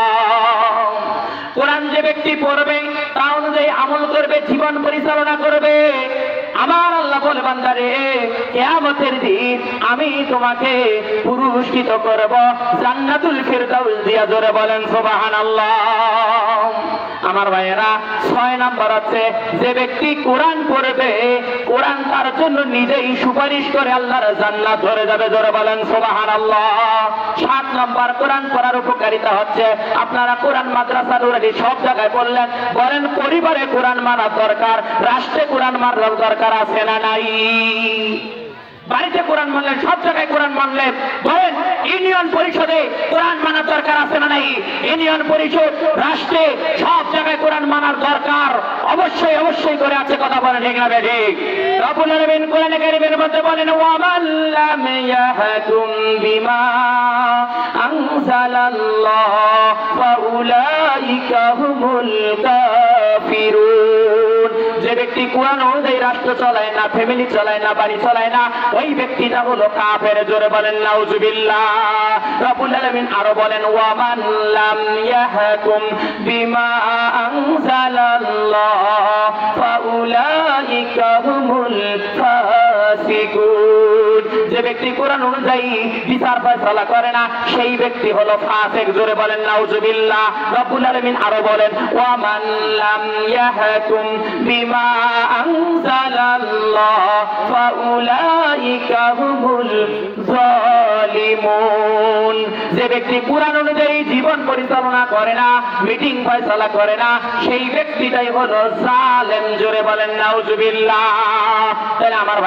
কোরআন যে ব্যক্তি পড়বে তা অনুযায়ী আমল করবে, জীবন পরিচালনা করবে, আমার আল্লাহ বলে, বান্দারে কিয়ামতের দিন আমি তোমাকে পুরস্কৃত করব জান্নাতুল ফিরদাউস দিয়া, জোরে বলেন সুবহানাল্লাহ। আমার ভাইয়েরা 6 নম্বর হচ্ছে যে ব্যক্তি কোরআন পড়বে, কোরআন তার জন্য নিজেই সুপারিশ করে আল্লাহর জান্নাত ধরে যাবে, জোরে বলেন সুবহানাল্লাহ। 7 নম্বর, কোরআন পড়ার উপকারিতা হচ্ছে, আপনারা কোরআন মাদ্রাসা অলরেডি সব জায়গায় বললেন, বলেন পরিবারে কোরআন মানা দরকার, রাষ্ট্রে কোরআন মানার দরকার আছে না নাই? বাড়িতে কোরআন মানলেন, সব জায়গায় কোরআন মানলেন, বলেন ইউনিয়ন পরিষদে কোরআন মানার দরকার আছে না নাই? ইউনিয়ন পরিষদ, রাষ্ট্রে, সব জায়গায় কোরআন মানার দরকার অবশ্যই অবশ্যই করে আছে, কথা বলেন ঠিক না ঠিক? রব্বুল আলামিন কোরআনে কারীমের মধ্যে বলেন, ওয়া মান লাম ইয়াহকুম বিমা আনজালাল্লাহ ফাউলাইকা হুমুল কাফিরুন। যে ব্যক্তি কোরআন অনুযায়ী রাষ্ট্র চালায় না, ফ্যামিলি চালায় না, বাড়ি চালায় না, ওই ব্যক্তিটা হলো কাফের, জোরে বলেন নাউজুবিল্লাহ। রব্বুল আলামিন আরো বলেন, ওয়া মান লাম ইয়াহকুম বিমা আনজালাল্লাহ ফাউলাইকা হুমুল ফাসিকুন। যে ব্যক্তি কোরআন অনুযায়ী বিচার ফয়সালা করে না, সেই ব্যক্তি হলো ফাসিক, জোরে বলেন নাউজুবিল্লাহ। রব্বুল আলামিন আরো বলেন, ওয়া মান লাম ইয়াহকুম বিমা আনজালাল্লাহ ফাউলাইকা হুমুল যালিমুন। যে ব্যক্তি কোরআন অনুযায়ী জীবন পরিচালনা করে না, মিটিং ফয়সালা করে না, সেই ব্যক্তিটাই হলো জালেম, জোরে বলেন নাউজুবিল্লাহ। তাহলে আমার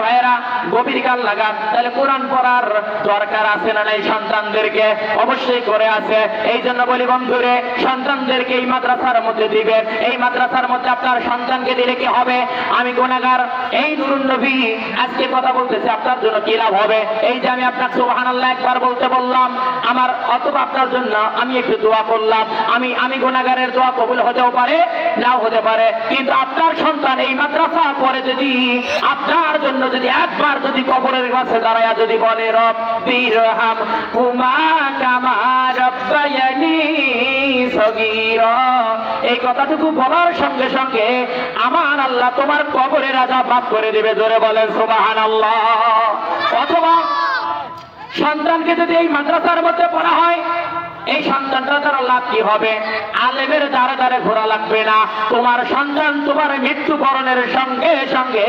ভাইয়েরা গভীর কান লাগান। তাহলে কোরআন পড়ার দরকার আছে না নাই? সন্তানদেরকে অবশ্যই করে আছে। এই জন্য বলি বন্ধুরে, সন্তানদেরকে এই মাদ্রাসার মধ্যে দিবেন। এই মাদ্রাসার মধ্যে আপনার সন্তানকে দিলে কি হবে? আমি গুনাহগার, এই নুরুন নবী আজকে কথা বলতেছে, আপনার জন্য কি লাভ হবে? এই যে আমি আপনাকে সুবহানাল্লাহ একবার বলতে বললাম, আমার অথবা আপনার জন্য আমি একটু দোয়া করলাম, আমি গুনাহগারের দোয়া কবুল হতেও পারে, নাও হতে পারে, কিন্তু আপনার সন্তান এই মাদ্রাসা পড়ে যদি আপনার জন্য যদি একবার যদি কবরের কাছে দাঁড়ায়া যদি বলে, রব্বিরহাম হুমা কামা রাব্বায়ানি সগীরা, এই কথাটুকু বলার সঙ্গে সঙ্গে আমার আল্লাহ তোমার কবরের আযাব মাফ করে দিবে, জোরে বলেন সুবহানাল্লাহ। অথবা সন্তানকে যদি এই মাদ্রাসার মধ্যে পড়া হয়, এই সন্তানটা তার লাভ কি হবে? আলেমের দ্বারে দ্বারে ঘোরা লাগবে না, তোমার সন্তান তোমার মৃত্যুবরণের সঙ্গে সঙ্গে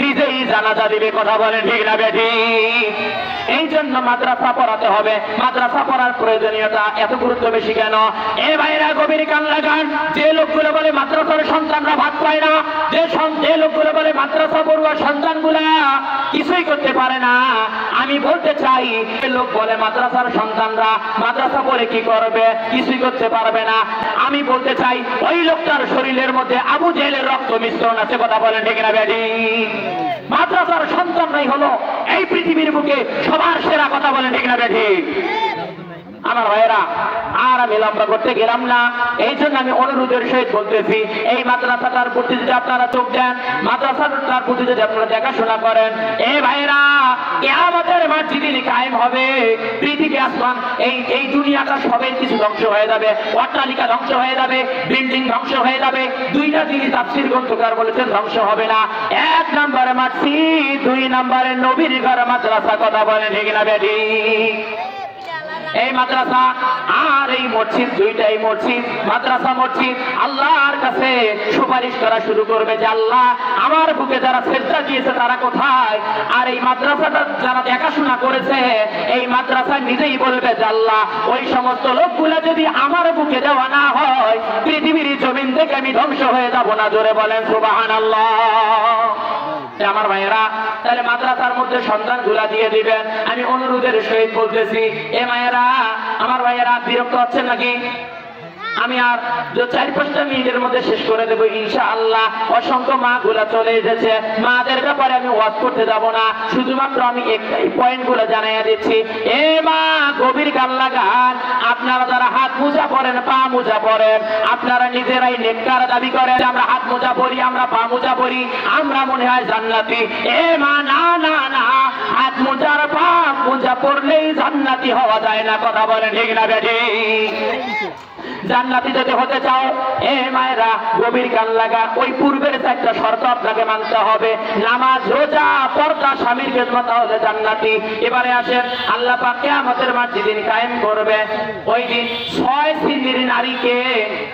নিজেই জানাজা দিবে, কথা বলেন ঠিক না বেঠিক? এই জন্য মাদ্রাসা পড়াতে হবে। মাদ্রাসা পড়ার প্রয়োজনীয়তা এত গুরুত্ব বেশি কেন? এ ভাইরা গভীর কান লাগান। যে লোকগুলো বলে মাদ্রাসার সন্তানরা ভাত পায় না, যে লোকগুলো বলে মাদ্রাসা পড়ুয়া সন্তানগুলা কিছুই করতে পারে না, আমি বলতে চাই, লোক বলে মাদ্রাসার সন্তানরা মাদ্রাসা পড়ে কি করবে? কিছুই করতে পারবে না। আমি বলতে চাই, ওই লোকটার শরীরের মধ্যে আবু জেহেলের রক্ত মিশ্রণ আছে, কথা বলেন ঠিক না বেঠিক? মাদ্রাসার সন্তানরাই হলো এই পৃথিবীর বুকে সবার সেরা, কথা বলেন ঠিক না বেঠিক? আমার ভাইয়েরা, আর আমি লম্বা করতে গেলাম না, এই জন্য আমি অনুরোধের সহিত বলতেছি, এই মাদ্রাসাটার প্রতি যদি আপনারা চোখ দেন, মাদ্রাসাটার প্রতি যদি আপনারা দেখাশোনা করেন, এই ভাইয়েরা কিয়ামতের মাঠ যেদিন কায়েম হবে, পৃথিবী আসমান এই দুনিয়াটা সবের কিছু ধ্বংস হয়ে যাবে, অট্টালিকা ধ্বংস হয়ে যাবে, বিল্ডিং ধ্বংস হয়ে যাবে, দুইটা জিনিস তাফসীর গ্রন্থকার বলেছেন ধ্বংস হবে না, এক নম্বরে মসজিদ, দুই নম্বরে নবীর ঘর মাদ্রাসা। কথা বলেন ঠিক না বেঠি? এই মাদ্রাসা আর এই মসজিদ, দুইটাই মসজিদ, মাদ্রাসা মসজিদ, আল্লাহর কাছে সুপারিশ করা শুরু করবে যে আল্লাহ আমার বুকে যারা সেজদা দিয়েছে তারা কোথায়, আর এই মাদ্রাসাটা যারা দেখাশোনা করেছে এই মাদ্রাসা নিজেই বলবে যে আল্লাহ ওই সমস্ত লোকগুলা যদি আমার বুকে দেওয়া না হয়, পৃথিবীর জমিন থেকে আমি ধ্বংস হয়ে যাব না। জোরে বলেন সুবহানাল্লাহ। আমার ভাইয়েরা, তাহলে মাদ্রাসার মধ্যে সন্তান গুলা দিয়ে দিবেন, আমি অনুরোধের সহিত বলতেছি। এ মায়েরা, আমার ভাইয়েরা বিরক্ত হচ্ছেন নাকি? আমি আর 4-5টা মিনিটের মধ্যে শেষ করে দেবো ইনশাআল্লাহ। অসংখ্য মা গুলা চলে এসেছে, মাদের ব্যাপারে আমি ওয়াজ করতে যাব না, শুধুমাত্র আমি এই পয়েন্ট গুলো জানাইয়া দিচ্ছি। এ মা, গভীর কান লাগান, আপনারা যারা হাত মোজা পরেন, পা মোজা পরেন, আপনারা নিজেরাই নেককার দাবি করেন আমরা হাত মোজা পরি, আমরা পা মোজা পরি, আমরা মনে হয় জান্নাতি। এ মা, না না না, হাত মোজার পা মোজা পরলেই জান্নাতি হওয়া যায় না। কথা বলেন ঠিক না বেঠি? জান্নাতি যদি হতে চাও, এ মায়েরা গভীর কান লাগা, ওই পূর্বের একটা শর্ত আপনাকে মানতে হবে, নামাজ, রোজা, পর্দা, স্বামীর খেদমত, হলে জান্নাতি। এবারে আসেন, আল্লাহ পাক কিয়ামতের মাঠ যেদিন কায়েম করবে, ওই দিন 6 শ্রেণীর নারীকে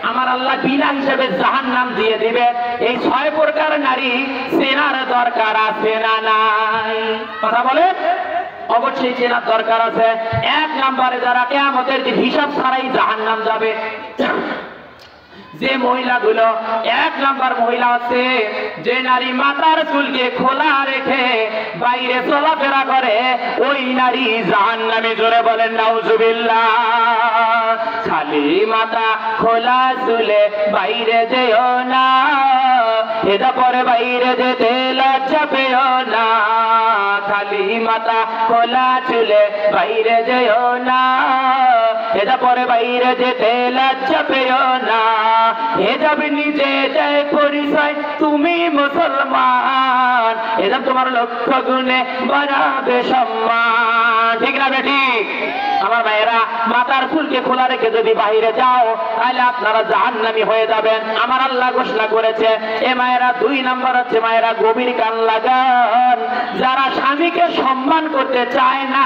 আমার আল্লাহ বিনা হিসেবে জাহান্নাম দিয়ে দিবে। এই 6 প্রকার নারী চেনার দরকার আছে না নাই? কথা বলেন। অবশ্যই চেনার দরকার আছে। 1 নম্বরে যারা কিয়ামতের দিন হিসাব ছাড়াই জাহান্নাম যাবে, যে মহিলাগুলো, 1 নম্বর মহিলা আছে যে নারী মাথার চুলকে খোলা রেখে বাইরে চলাফেরা করে, ওই নারী জাহান্নামে। জোরে বলেন নাউজুবিল্লাহ। খালি মাথা খোলা চুলে বাইরে যেও না, এটা পরে বাইরে যেতে লজ্জা পেও না। খালি মাথা খোলা চুলে বাইরে যেও না, এটা পরে বাইরে যেতে লজ্জা পেও না। হিজাব নিজে দেয় পরিচয় তুমি মুসলমান, এটা তোমার লক্ষ্য গুণে বাড়াবে সম্মান। ঠিক না বেঠি? আমার ভাইয়েরা, মাথার চুলকে খোলা রেখে যদি বাইরে যাও, তাহলে আপনারা জাহান্নামী হয়ে যাবেন, আমার আল্লাহ ঘোষণা করেছে। এ মায়েরা, 2 নম্বর হচ্ছে মায়েরা গভীর কান লাগান, যারা স্বামীকে সম্মান করতে চায় না,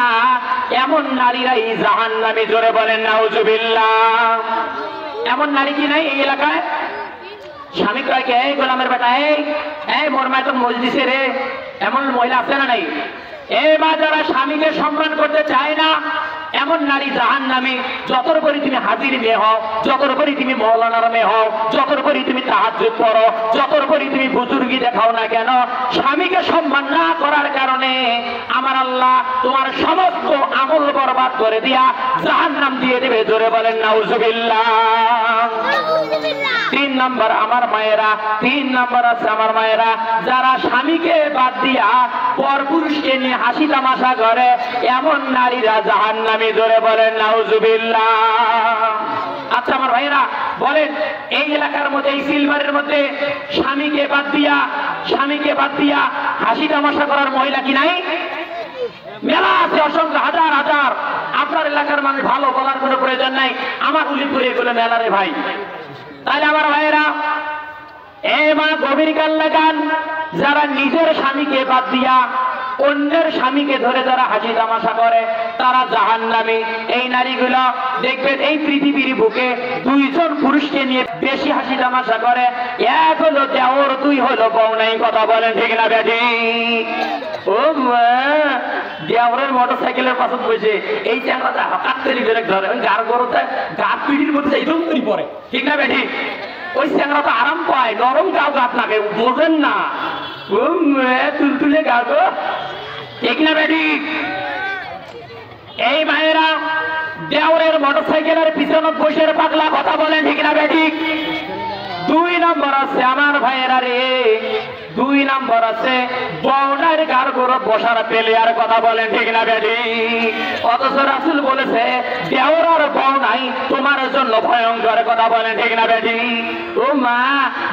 এমন নারীরাই জাহান্নামী। জোরে বলেন নাউজুবিল্লাহ। এমন নারী কি নাই এই এলাকায়? স্বামী কয় কে, এই গোলামের বেটা, এই মোর মায় তো মজলিসে রে, এমন মহিলা আছে না নাই? এ মা, যারা স্বামীকে সম্মান করতে চায় না, এমন নারী জাহান্নামী। যতর করে তুমি হাজির মেয়ে হও, যতর করে তুমি মৌলানার মেয়ে হও, যতর করে তুমি তাহাজ্জুদ পড়ো, যতর করে তুমি বুজুর্গি দেখাও না কেন, স্বামীকে সম্মান না করার কারণে আমার আল্লাহ তোমার সমস্ত আমল বরবাদ করে দিয়া জাহান্নাম দিয়ে দেবে। জোরে বলেন নাউজুবিল্লাহ। 3 নম্বর আমার মায়েরা, 3 নম্বর আছে আমার মায়েরা, যারা স্বামীকে বাদ দিয়া পরপুরুষকে নিয়ে হাসি তামাশা করে, এমন নারীরা জাহান্নামী। জোরে বলেন নাউজুবিল্লাহ। আচ্ছা আমার ভাইরা বলেন, এই এলাকার মধ্যে, এই সিলভারের মধ্যে স্বামীকে বাদ দিয়া হাসি তামাশা করার মহিলা কি নাই? মেলা আছে, অসংখ্য, হাজার হাজার। আপনার এলাকার মানুষ ভালো বলার কোনো প্রয়োজন নাই, আমার উলিপুরে এগুলো মেলারে ভাই। তাহলে আমার ভাইয়েরা, এ মা গভীর কান লাগান, যারা নিজের স্বামীকে বাদ দিয়া অন্যের স্বামীকে ধরে যারা হাসি তামাশা করে, তারা জাহান্নামী। এই নারীগুলো দেখবেন এই পৃথিবীর বুকে 2 জন পুরুষকে নিয়ে বেশি হাসি তামাশা করে, 1 হলো দেওর, 2 হলো বউ নাই। কথা বলেন ঠিক না বেঠি? ও মা, দেওরের মোটরসাইকেলের পাশে বসে এই চ্যাংড়াটা হঠাৎ করে ধরে গার গরতে গাছ পিঠির মধ্যে এই তৈরি পরে। ঠিক না বেঠি? ওই চ্যাংড়া তো আরাম পায়, নরম গাও গাছ লাগে, বোঝেন না? তুলতুলে গাছ। ঠিক না বেঠি? এই মায়েরা দেওরের মোটরসাইকেলের পিছনে বসে পাগলা। কথা বলেন ঠিক না বেঠি? দুই নম্বর আছে আমার ভাইয়েরা রে, দুই নম্বর আছে বউনার গাড়গোড় বসার পেলে আর কথা বলেন ঠিক না বেটি? অথচ রাসূল বলেছে দেওর আর বউ নাই তোমার জন্য ভয়ঙ্কর, কথা বলেন ঠিক না বেটি? ও মা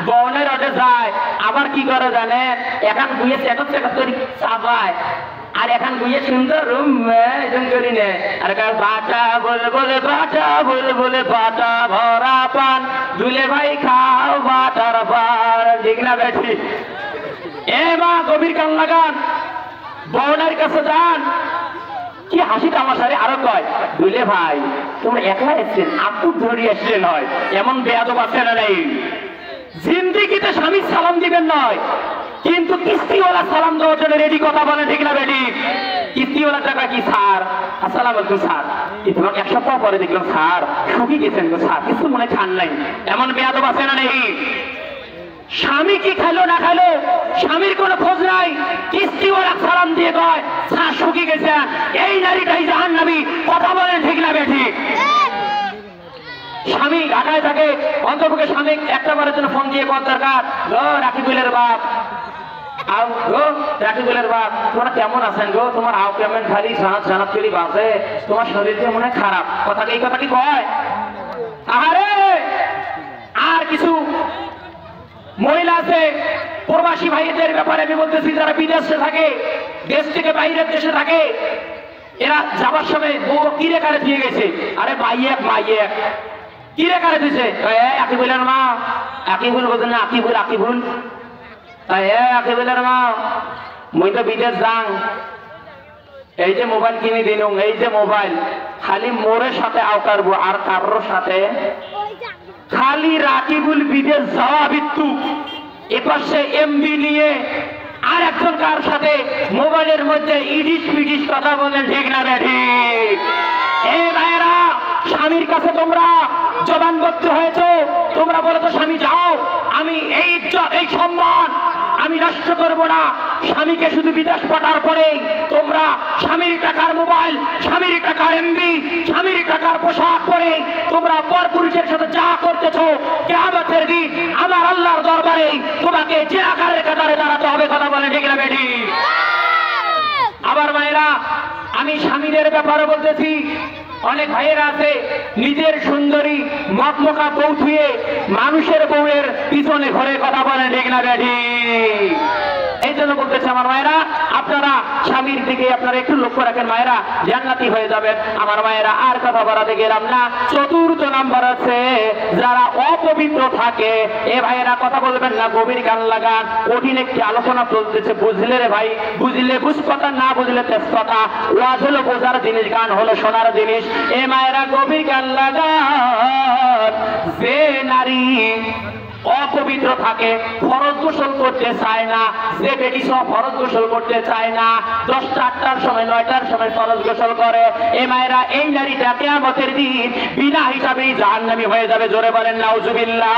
বউনের ওঠে যায় আবার কি করে জানেন, এখন গুয়ে চেকত করি চাপায়, আর এখন গুয়ে সুন্দর করি নে, আর বাটা বলে বলে বাটা বলে বলে বাটা ভরা পান দুলে ভাই খাও বাটার পান, ঠিক না বেটি? এ মা গভীর কান লাগান, বউনার কাছে যান, কি হাসি তামাশারে আরো কয় দুলে ভাই তোমরা একলা এসছেন, আপু ধরিয়ে আসলেন হয়, এমন বেয়াদব আছে না নেই? জিন্দিগিতে স্বামী সালাম দিবেন নয়, কিন্তু কিস্তিওয়ালা সালাম দেওয়ার জন্য রেডি, কথা বলে ঠিক না বেটি? কিস্তিওয়ালা টাকা কি স্যার আসসালাম আলাইকুম স্যার, তোমাকে এক সপ্তাহ পরে দেখলাম স্যার শুকিয়ে গেছেন গো স্যার, কিছু মনে খান নাই, এমন বেয়াদব আছে না নেই? স্বামী কি খাইলো না খাইলো স্বামীর কোনো খোঁজ নাই, কিস্তিওয়ালা সালাম দিয়ে কয় স্যার শুকিয়ে গেছেন, এই নারীটাই জাহান্নামী, কথা বলেন ঠিক না বেটি? স্বামী ঢাকায় থাকে, অন্তপক্ষে স্বামী একটা বারের জন্য ফোন দিয়ে কত দরকার, গো রাকিবুলের বাপ আও গো রাকিবুলের বাপ তোমরা কেমন আছেন গো, তোমার আও কেমন খালি সানাত সানাত করি বাসে, তোমার শরীর যে মনে খারাপ, কথা এই কথা কি কয়? আরে আর কিছু মহিলা আছে প্রবাসী ভাইদের ব্যাপারে আমি বলতেছি, যারা বিদেশে থাকে, দেশ থেকে বাইরের দেশে থাকে, এরা যাবার সময় বউ কিরে কারে দিয়ে গেছে, আরে মাইয়েক মাইয়েক কিরে কারে দিছে, আকিবুলের মা, আকিবুল বোঝেন না, আকিবুল আকিবুল, আকিবুলের মা মুই তো বিদেশ যাং, এই যে মোবাইল কিনে দিন, এই যে মোবাইল খালি মোরের সাথে আওকারবো আর কারোর সাথে, খালি রাকিবুল বিদেশ যাওয়া বিদ্যু এপাশে এমবি নিয়ে আর একজন কার সাথে মোবাইলের মধ্যে ইডিস পিডিস কথা বলেন ঠিক না বেঠি? এই ভাইয়েরা স্বামীর কাছে তোমরা জবানবদ্ধ হয়েছো, তোমরা বলেছো স্বামী যাও, আমি এই ইজ্জত এই সম্মান আমি নষ্ট করবো না, স্বামীকে শুধু বিদেশ পাঠার পরেই তোমরা স্বামীর টাকার মোবাইল, স্বামীর টাকার এমবি, স্বামীর টাকার পোশাক পরে তোমরা পরপুরুষের সাথে যা করতেছো, কিয়ামতের দিন আমার আল্লাহর দরবারে তোমাকে যে আকারের কাতারে দাঁড়াতে হবে, কথা বলে ঠিক না বেটি? আবার মায়েরা আমি স্বামীদের ব্যাপারে বলতেছি, অনেক ভাইয়েরা আছে নিজের সুন্দরী মকমকা বউ থুয়ে মানুষের বউয়ের পিছনে ঘরে, কথা বলে ঠিক না বেটি? এই জন্য বলতেছে আমার মায়েরা আপনারা স্বামীর দিকে আপনারা একটু লক্ষ্য রাখেন, মায়েরা জান্নাতি হয়ে যাবেন আমার মায়েরা। আর কথা বাড়াতে গেলাম না, চতুর্থ নাম্বার আছে যারা অপবিত্র থাকে, এ ভাইয়েরা কথা বলবেন না, গভীর গান লাগান, কঠিন একটি আলোচনা চলতেছে, বুঝলে রে ভাই, বুঝলে বুঝ কথা, না বুঝলে তেজ কথা, ওয়াজ হলো বোঝার জিনিস, গান হলো শোনার জিনিস। এ মায়েরা গভীর গান লাগান, যে নারী অপবিত্র থাকে, ফরজ গোসল করতে চায় না, যে বেটি সব ফরজ গোসল করতে চায় না, 10টা 8টার সময় 9টার সময় ফরজ গোসল করে, এ মায়েরা এই নারীটা কিয়ামতের দিন বিনা হিসাবেই জাহান্নামী হয়ে যাবে, জোরে বলেন নাউজুবিল্লাহ।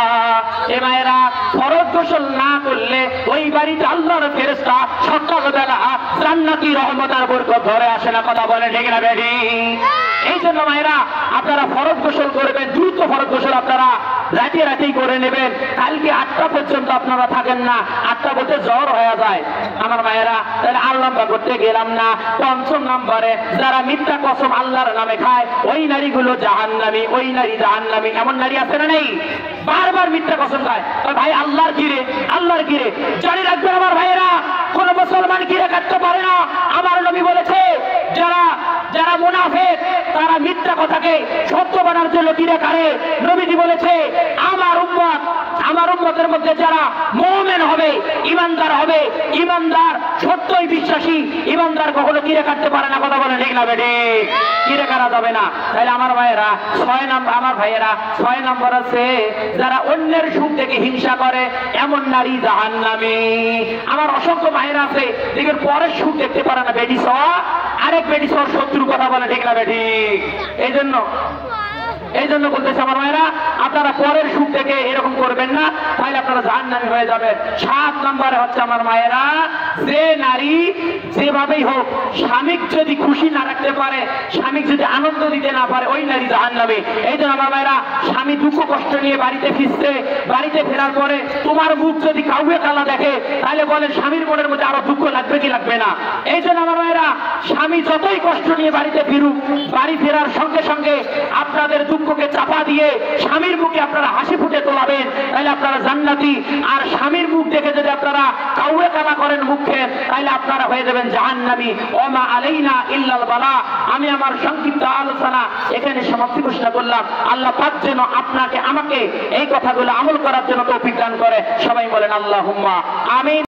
এ মায়েরা ফরজ গোসল না করলে ওই বাড়িতে আল্লাহর ফেরেশতা সকালবেলা জান্নাতি রহমত আর বরকত ধরে আসে না, কথা বলেন ঠিক না বেটি? এই জন্য মায়েরা আপনারা ফরজ গোসল করবেন, দ্রুত ফরজ গোসল আপনারা রাতে রাতেই করে নেবেন, কালকে 8টা পর্যন্ত আপনারা থাকেন না, 8টা বলতে জ্বর হয়ে যায় আমার মায়েরা। তাহলে আর লম্বা করতে গেলাম না, পঞ্চম নম্বরে যারা মিথ্যা কসম আল্লাহর নামে খায় ওই নারীগুলো জাহান্নামী, ওই নারী জাহান্নামী। এমন নারী আছে না নেই? বারবার মিথ্যা কসম খায়, ভাই আল্লাহর কিরে আল্লাহর কিরে, জানি রাখবেন আমার ভাইয়েরা, কোন মুসলমান কিরে কাটতে পারে না। আমার নবী বলেছে যারা যারা মুনাফিক তারা মিথ্যা কথাকে সত্য বানার জন্য কিরে কারে, নবীজি বলেছে আমার উম্মতের মধ্যে যারা মুমিন হবে, ঈমানদার হবে, ঈমানদার সত্যই বিশ্বাসী ঈমানদার কখনো কিরে কাটতে পারে না, কথা বলে ঠিক না বেটি? কিরে কাটা যাবে না। তাহলে আমার ভাইয়েরা 6 নম্বর, আমার ভাইয়েরা 6 নম্বর আছে যারা অন্যের সুখ থেকে হিংসা করে, এমন নারী জাহান্নামী। আমার অসংখ্য ভাইয়েরা আছে দেখেন পরের সুখ দেখতে পারে না, বেটি সহ আরেক বেটি সহ শত্রু, কথা বলে ঠিক না বেটি? এই জন্য বলতেছে আমার ভাইয়েরা আপনারা পরের সুখ থেকে এরকম করবেন না, তাহলে আপনারা জাহান্নামী হয়ে যাবেন। 7 নম্বরে হচ্ছে আমার মায়েরা যে নারী যেভাবেই হোক স্বামীকে যদি খুশি না রাখতে পারে, স্বামীকে যদি আনন্দ দিতে না পারে, ওই নারী জাহান্নামী। এই জন্য আমার ভাইরা, স্বামী দুঃখ কষ্ট নিয়ে বাড়িতে ফিরছে, বাড়িতে ফেরার পরে তোমার মুখ যদি কাউকে কালা দেখে, তাহলে বলেন স্বামীর মনের মধ্যে আরো দুঃখ লাগবে কি লাগবে না? এই জন্য আমার ভাইরা, স্বামী যতই কষ্ট নিয়ে বাড়িতে ফিরুক, বাড়ি ফেরার সঙ্গে সঙ্গে আপনাদের দুঃখকে চাপা দিয়ে স্বামীর মুখে আপনারা হাসি ফুটে তোলাবেন, তাহলে আপনারা জান্নাতি। আর স্বামীর মুখ দেখে যদি আপনারা কাউকে কালা করেন মুখে, তাহলে আপনারা হয়ে যাবেন জাহান্নামী। ওমা আলাইনা ইল্লাল বালা। আমি আমার সংক্ষিপ্ত আলোচনা এখানে সমাপ্তি ঘোষণা করলাম। আল্লাহ পাক যেন আপনাকে আমাকে এই কথাগুলো আমল করার জন্য তৌফিক দান করে। সবাই বলেন আল্লাহুম্মা আমিন।